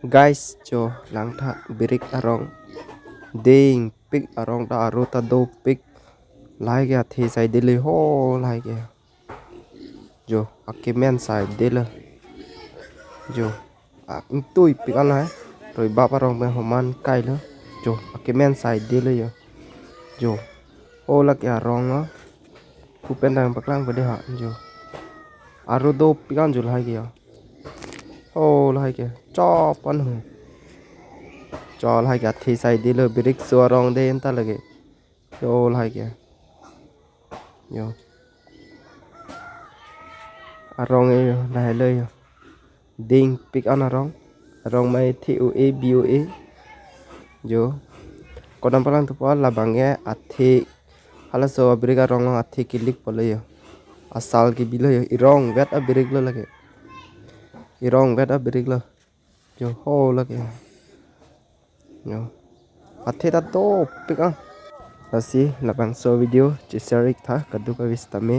Guys, jo lang tha birik arong ding pik arong da arota do pik lai gya thi sai dili ho lai gya jo akimen sai dile jo tui pik an lai rồi ba arong me homan kai lo jo akimen sai dile yo jo o la kya rong á ku pen dang paklang bade ha jo aro do pik an jo lai gya o lai gya cho pan hu cho lai gya thi sai dile birik so rong de enta lage yo lai gya yo arong e lai le yo ding pik an arong mai thi u e b u e jo kodam palang tu pa labangye athi hala so birik arong athi kilik pole yo asal ki bilo yo irong vet a birik lo lage irong vet a birik lo jo ho lage yo athi ta to pik an asi labang so video chisarik tha kadu ka vistame